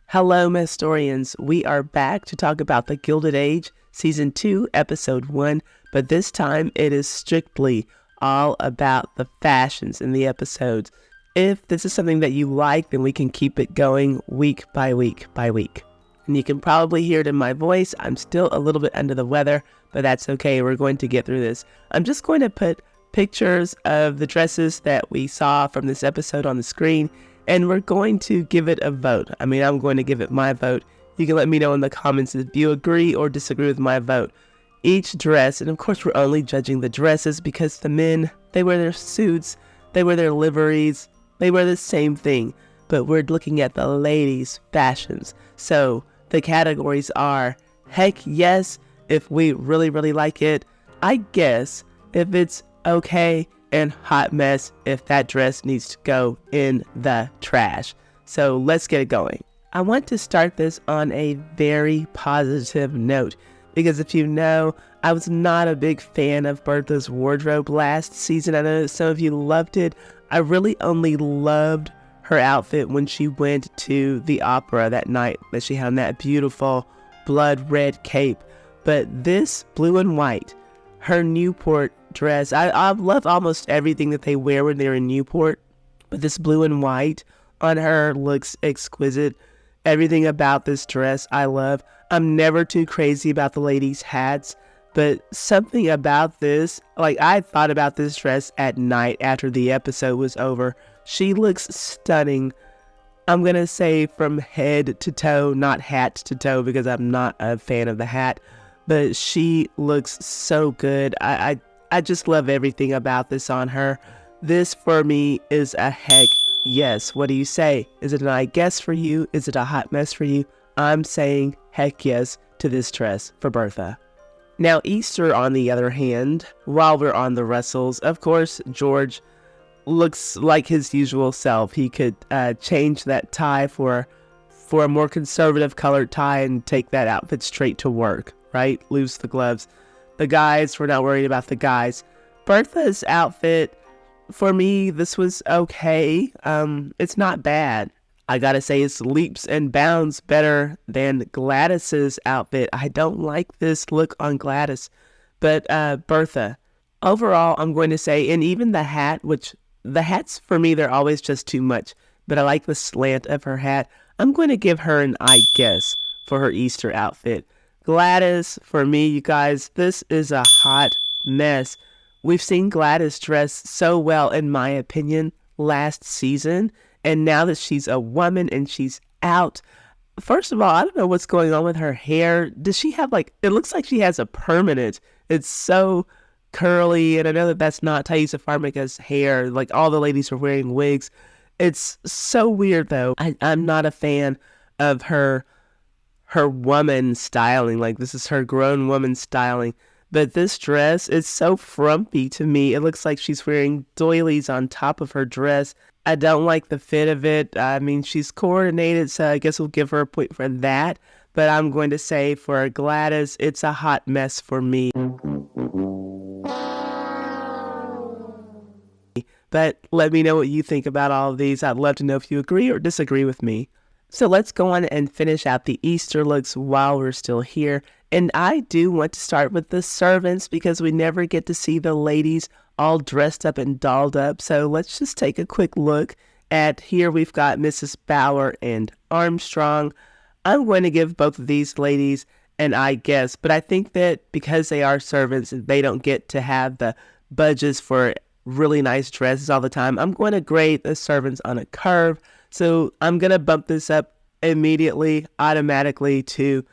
Hello, Mystorians. We are back to talk about The Gilded Age, Season 2, Episode 1, but this time it is strictly all about the fashions in the episodes. If this is something that you like, then we can keep it going week by week by week. And you can probably hear it in my voice. I'm still a little bit under the weather, but that's okay. We're going to get through this. I'm just going to put pictures of the dresses that we saw from this episode on the screen, and we're going to give it a vote. I'm going to give it my vote. You can let me know in the comments if you agree or disagree with my vote. Each dress, and of course we're only judging the dresses because the men, they wear their suits, they wear their liveries, they wear the same thing. But we're looking at the ladies' fashions. So the categories are, heck yes, if we really, really like it. I guess if it's okay, and hot mess if that dress needs to go in the trash. So let's get it going. I want to start this on a very positive note because if you know, I was not a big fan of Bertha's wardrobe last season. I know some of you loved it. I really only loved her outfit when she went to the opera that night that she had on that beautiful blood red cape. But this blue and white, her Newport dress, I love almost everything that they wear when they're in Newport, but this blue and white on her looks exquisite. Everything about this dress I love. I'm never too crazy about the ladies' hats, but something about this, like I thought about this dress at night after the episode was over. She looks stunning. I'm gonna say from head to toe, not hat to toe, because I'm not a fan of the hat, but she looks so good. I just love everything about this on her. This for me is a heck yes. What do you say? Is it an I guess for you? Is it a hot mess for you? I'm saying heck yes to this dress for Bertha. Now Easter, on the other hand, while we're on the Russells, of course, George looks like his usual self. He could change that tie for a more conservative colored tie and take that outfit straight to work, right? Lose the gloves. The guys, we're not worried about the guys. Bertha's outfit, for me, this was okay. It's not bad. I gotta say, it's leaps and bounds better than Gladys's outfit. I don't like this look on Gladys, but Bertha. Overall, I'm going to say, and even the hat, which the hats for me, they're always just too much, but I like the slant of her hat. I'm going to give her an I guess for her Easter outfit. Gladys, for me, you guys, this is a hot mess. We've seen Gladys dress so well, in my opinion, last season. And now that she's a woman and she's out, first of all, I don't know what's going on with her hair. Does she have it looks like she has a permanent. It's so curly. And I know that that's not Thaisa Farmiga's hair. Like all the ladies are wearing wigs. It's so weird though. I'm not a fan of her woman styling. Like this is her grown woman styling, but this dress is so frumpy to me. It looks like she's wearing doilies on top of her dress. I don't like the fit of it. She's coordinated, so I guess we'll give her a point for that, but I'm going to say for Gladys, it's a hot mess for me. But let me know what you think about all of these. I'd love to know if you agree or disagree with me. So let's go on and finish out the Easter looks while we're still here. And I do want to start with the servants because we never get to see the ladies all dressed up and dolled up. So let's just take a quick look at here. We've got Mrs. Bauer and Armstrong. I'm going to give both of these ladies an I guess, but I think that because they are servants and they don't get to have the budgets for really nice dresses all the time, I'm going to grade the servants on a curve. So I'm going to bump this up immediately, automatically to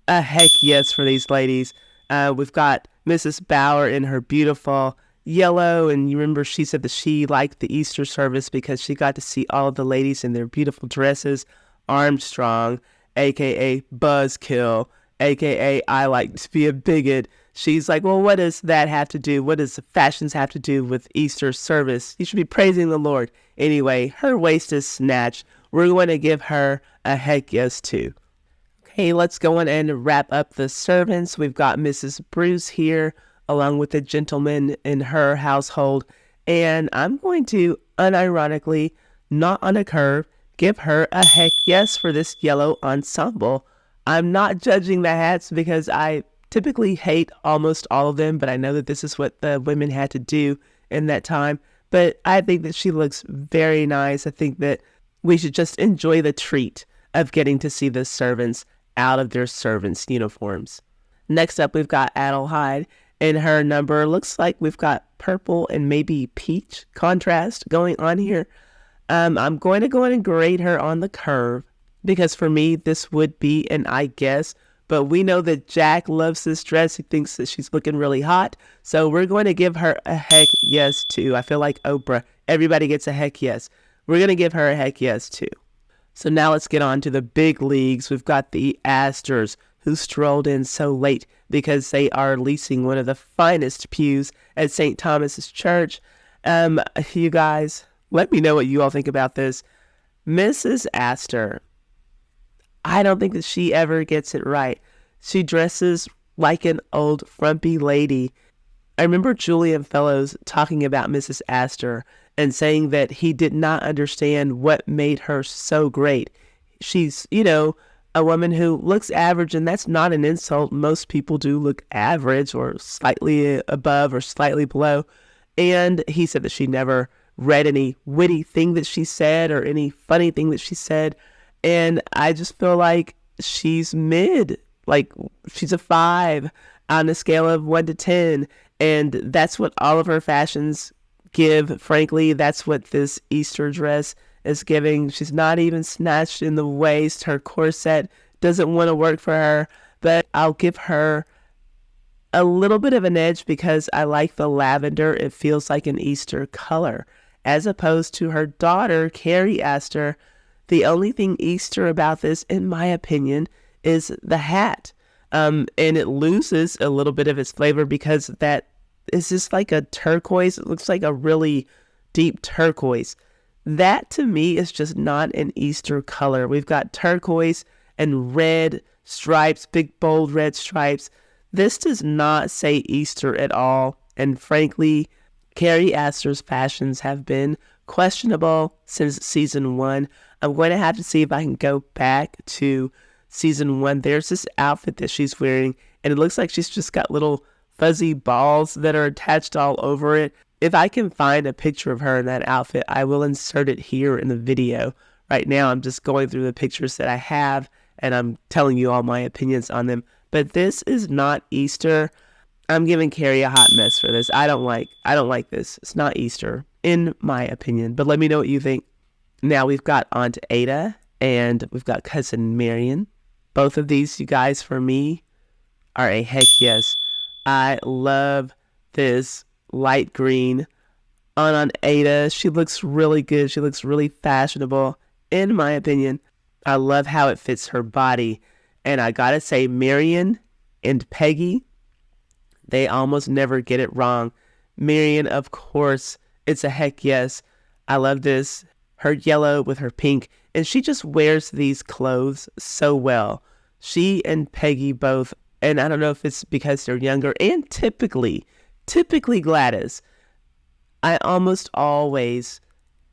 a heck yes for these ladies. We've got Mrs. Bauer in her beautiful yellow, and you remember she said that she liked the Easter service because she got to see all of the ladies in their beautiful dresses. Armstrong, aka Buzzkill, aka I like to be a bigot. She's like, well, what does that have to do? What does the fashions have to do with Easter service? You should be praising the Lord. Anyway, her waist is snatched. We're going to give her a heck yes too. Okay, let's go on and wrap up the servants. We've got Mrs. Bruce here, along with the gentleman in her household. And I'm going to, unironically, not on a curve, give her a heck yes for this yellow ensemble. I'm not judging the hats because I typically hate almost all of them, but I know that this is what the women had to do in that time. But I think that she looks very nice. I think that we should just enjoy the treat of getting to see the servants out of their servants' uniforms. Next up, we've got Adelheid. In her number, looks like we've got purple and maybe peach contrast going on here. I'm going to go in and grade her on the curve because for me, this would be an I guess. But we know that Jack loves this dress. He thinks that she's looking really hot. So we're going to give her a heck yes too. I feel like Oprah. Everybody gets a heck yes. We're going to give her a heck yes too. So now let's get on to the big leagues. We've got the Asters, who strolled in so late because they are leasing one of the finest pews at St. Thomas's Church. You guys, let me know what you all think about this. Mrs. Astor, I don't think that she ever gets it right. She dresses like an old frumpy lady. I remember Julian Fellows talking about Mrs. Astor and saying that he did not understand what made her so great. She's, a woman who looks average, and that's not an insult. Most people do look average or slightly above or slightly below. And he said that she never read any witty thing that she said or any funny thing that she said. And I just feel like she's mid, like she's a 5 on a scale of 1 to 10. And that's what all of her fashions give. Frankly, that's what this Easter dress is giving. She's not even snatched in the waist. Her corset doesn't want to work for her, but I'll give her a little bit of an edge because I like the lavender. It feels like an Easter color, as opposed to her daughter, Carrie Astor. The only thing Easter about this, in my opinion, is the hat. And it loses a little bit of its flavor because that is just like a turquoise. It looks like a really deep turquoise. That to me is just not an Easter color. We've got turquoise and red stripes, big bold red stripes. This does not say Easter at all. And frankly, Carrie Astor's fashions have been questionable since season 1. I'm going to have to see if I can go back to season 1. There's this outfit that she's wearing, and it looks like she's just got little fuzzy balls that are attached all over it. If I can find a picture of her in that outfit, I will insert it here in the video. Right now, I'm just going through the pictures that I have, and I'm telling you all my opinions on them. But this is not Easter. I'm giving Carrie a hot mess for this. I don't like this. It's not Easter, in my opinion. But let me know what you think. Now we've got Aunt Ada, and we've got Cousin Marion. Both of these, you guys, for me, are a heck yes. I love this light green on Aunt Ada. She looks really good. She looks really fashionable, in my opinion. I love how it fits her body. And I gotta say, Marion and Peggy, they almost never get it wrong. Marion, of course, it's a heck yes. I love this. Her yellow with her pink. And she just wears these clothes so well. She and Peggy both, and I don't know if it's because they're younger, and typically Gladys, I almost always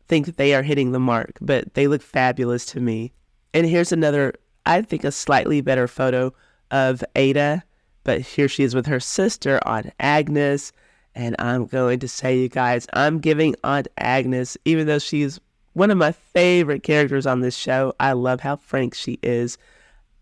think that they are hitting the mark, but they look fabulous to me. And here's another, I think, a slightly better photo of Ada, but here she is with her sister, Aunt Agnes. And I'm going to say, you guys, I'm giving Aunt Agnes, even though she's one of my favorite characters on this show, I love how frank she is.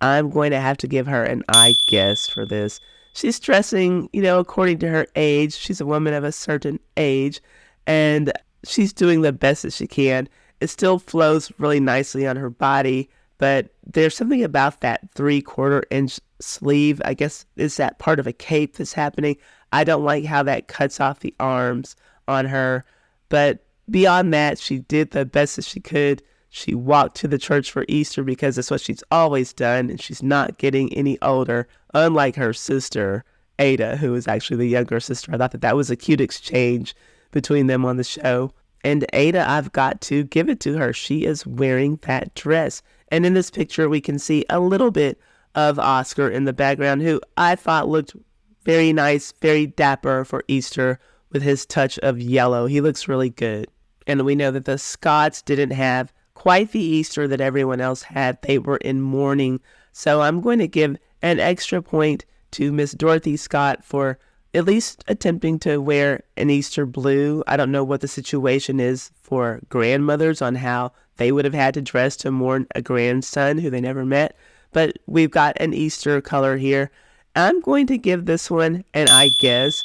I'm going to have to give her an I guess for this. She's dressing, according to her age. She's a woman of a certain age, and she's doing the best that she can. It still flows really nicely on her body, but there's something about that 3/4 inch sleeve. I guess is that part of a cape that's happening. I don't like how that cuts off the arms on her, but beyond that, she did the best that she could. She walked to the church for Easter because that's what she's always done, and she's not getting any older, unlike her sister, Ada, who is actually the younger sister. I thought that was a cute exchange between them on the show. And Ada, I've got to give it to her. She is wearing that dress. And in this picture, we can see a little bit of Oscar in the background, who I thought looked very nice, very dapper for Easter with his touch of yellow. He looks really good. And we know that the Scotts didn't have quite the Easter that everyone else had. They were in mourning. So I'm going to give an extra point to Miss Dorothy Scott for at least attempting to wear an Easter blue. I don't know what the situation is for grandmothers on how they would have had to dress to mourn a grandson who they never met. But we've got an Easter color here. I'm going to give this one an I guess.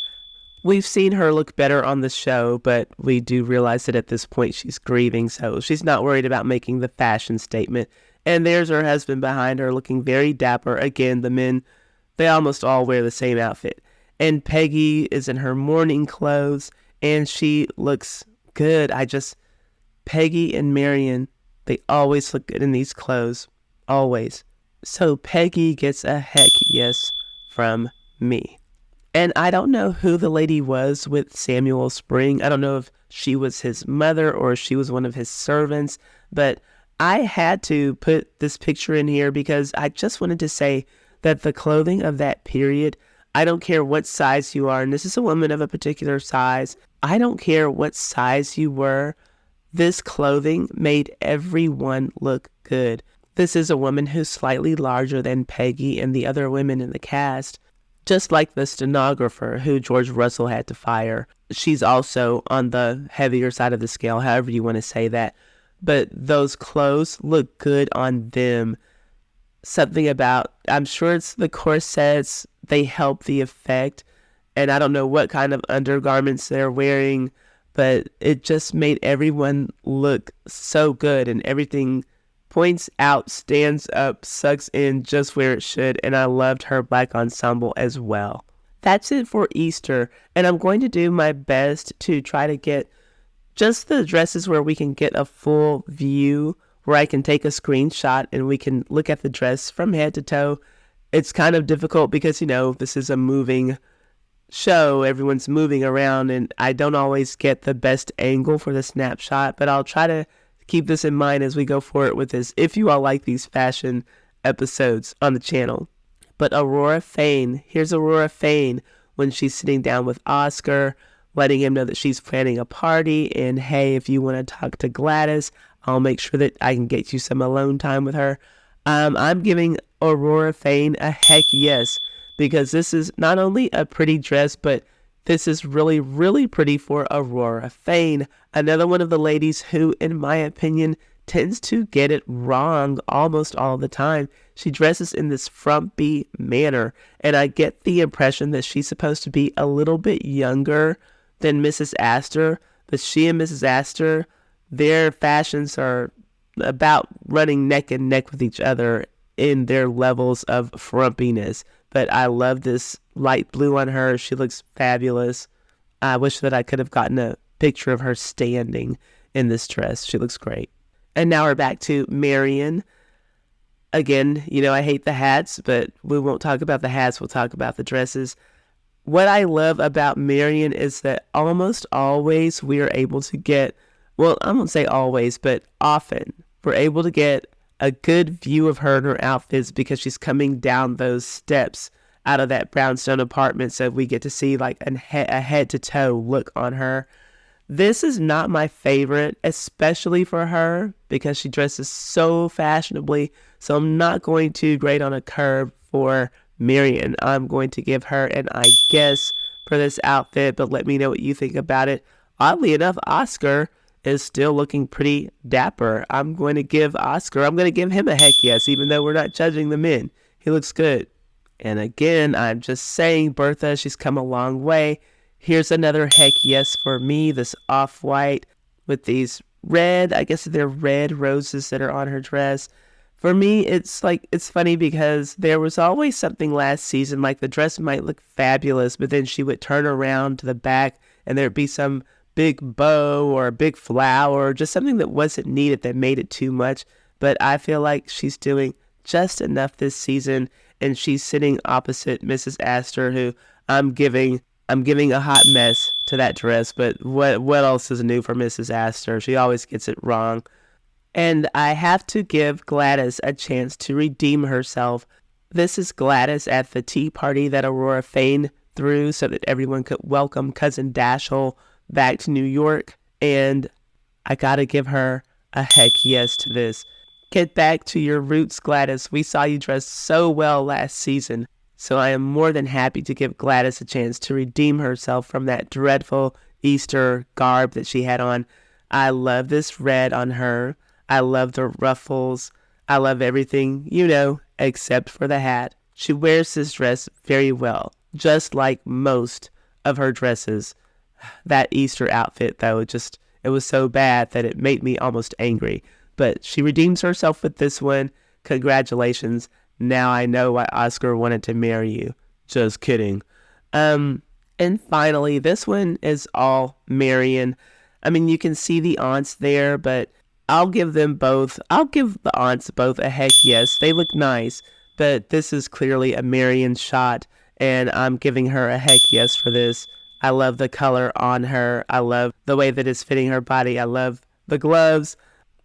We've seen her look better on the show, but we do realize that at this point she's grieving, so she's not worried about making the fashion statement. And there's her husband behind her looking very dapper. Again, the men, they almost all wear the same outfit. And Peggy is in her mourning clothes, and she looks good. Peggy and Marion, they always look good in these clothes. Always. So Peggy gets a heck yes from me. And I don't know who the lady was with Samuel Spring. I don't know if she was his mother or if she was one of his servants. But I had to put this picture in here because I just wanted to say that the clothing of that period, I don't care what size you are, and this is a woman of a particular size. I don't care what size you were. This clothing made everyone look good. This is a woman who's slightly larger than Peggy and the other women in the cast. Just like the stenographer who George Russell had to fire. She's also on the heavier side of the scale, however you want to say that. But those clothes look good on them. Something about, I'm sure it's the corsets, they help the effect. And I don't know what kind of undergarments they're wearing, but it just made everyone look so good, and everything points out, stands up, sucks in just where it should, and I loved her black ensemble as well. That's it for Easter, and I'm going to do my best to try to get just the dresses where we can get a full view, where I can take a screenshot and we can look at the dress from head to toe. It's kind of difficult because, this is a moving show, everyone's moving around, and I don't always get the best angle for the snapshot, but I'll try to keep this in mind as we go forward with this, if you all like these fashion episodes on the channel. But Aurora Fane, here's Aurora Fane when she's sitting down with Oscar, letting him know that she's planning a party, and hey, if you want to talk to Gladys, I'll make sure that I can get you some alone time with her. I'm giving Aurora Fane a heck yes, because this is not only a pretty dress, but this is really, really pretty for Aurora Fane. Another one of the ladies who, in my opinion, tends to get it wrong almost all the time. She dresses in this frumpy manner, and I get the impression that she's supposed to be a little bit younger than Mrs. Astor, but she and Mrs. Astor, their fashions are about running neck and neck with each other in their levels of frumpiness. But I love this light blue on her. She looks fabulous. I wish that I could have gotten a picture of her standing in this dress. She looks great. And now we're back to Marion. Again, I hate the hats, but we won't talk about the hats. We'll talk about the dresses. What I love about Marion is that almost always we are able to get, well, I won't say always, but often we're able to get a good view of her and her outfits because she's coming down those steps out of that brownstone apartment, so we get to see like a head-to-toe look on her. This is not my favorite, especially for her, because she dresses so fashionably, so I'm not going to grade on a curve for Marion. I'm going to give her an I guess for this outfit, but let me know what you think about it. Oddly enough, Oscar is still looking pretty dapper. I'm going to give him a heck yes, even though we're not judging the men. He looks good. And again, I'm just saying, Bertha, she's come a long way. Here's another heck yes for me, this off-white with these red, I guess they're red roses that are on her dress. For me, it's funny because there was always something last season, like the dress might look fabulous, but then she would turn around to the back and there'd be some big bow or a big flower, or just something that wasn't needed that made it too much. But I feel like she's doing just enough this season, and she's sitting opposite Mrs. Astor, who I'm giving a hot mess to that dress. But what else is new for Mrs. Astor? She always gets it wrong. And I have to give Gladys a chance to redeem herself. This is Gladys at the tea party that Aurora Fane threw so that everyone could welcome Cousin Dashiell back to New York. And I gotta give her a heck yes to this. Get back to your roots, Gladys. We saw you dress so well last season, so I am more than happy to give Gladys a chance to redeem herself from that dreadful Easter garb that she had on. I love this red on her. I love the ruffles. I love everything, except for the hat. She wears this dress very well, just like most of her dresses. That Easter outfit, though, it was so bad that it made me almost angry. But she redeems herself with this one. Congratulations. Now I know why Oscar wanted to marry you. Just kidding. And finally, this one is all Marion. I mean, you can see the aunts there, but I'll give the aunts both a heck yes. They look nice, but this is clearly a Marion shot, and I'm giving her a heck yes for this. I love the color on her. I love the way that it's fitting her body. I love the gloves.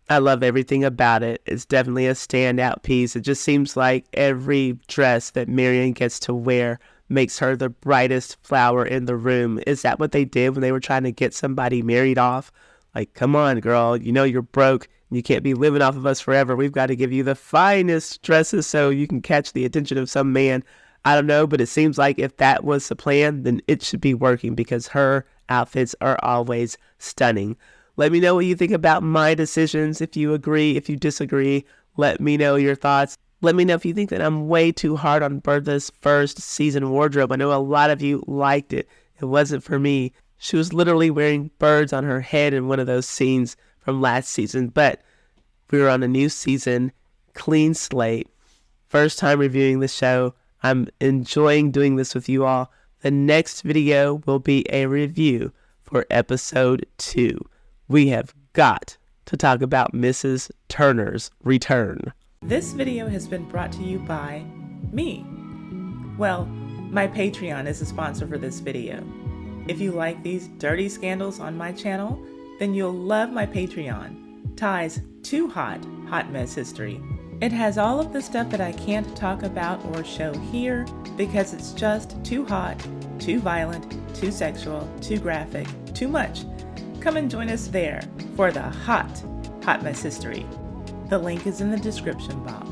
I love everything about it. It's definitely a standout piece. It just seems like every dress that Marion gets to wear makes her the brightest flower in the room. Is that what they did when they were trying to get somebody married off? Like, come on, girl. You know you're broke. You can't be living off of us forever. We've got to give you the finest dresses so you can catch the attention of some man. I don't know, but it seems like if that was the plan, then it should be working because her outfits are always stunning. Let me know what you think about my decisions. If you agree, if you disagree, let me know your thoughts. Let me know if you think that I'm way too hard on Bertha's first season wardrobe. I know a lot of you liked it. It wasn't for me. She was literally wearing birds on her head in one of those scenes from last season. But we're on a new season, clean slate. First time reviewing the show. I'm enjoying doing this with you all. The next video will be a review for episode 2. We have got to talk about Mrs. Turner's return. This video has been brought to you by me. Well, my Patreon is a sponsor for this video. If you like these dirty scandals on my channel, then you'll love my Patreon, Ty's Too Hot Mess History. It has all of the stuff that I can't talk about or show here because it's just too hot, too violent, too sexual, too graphic, too much. Come and join us there for the hot mess history. The link is in the description box.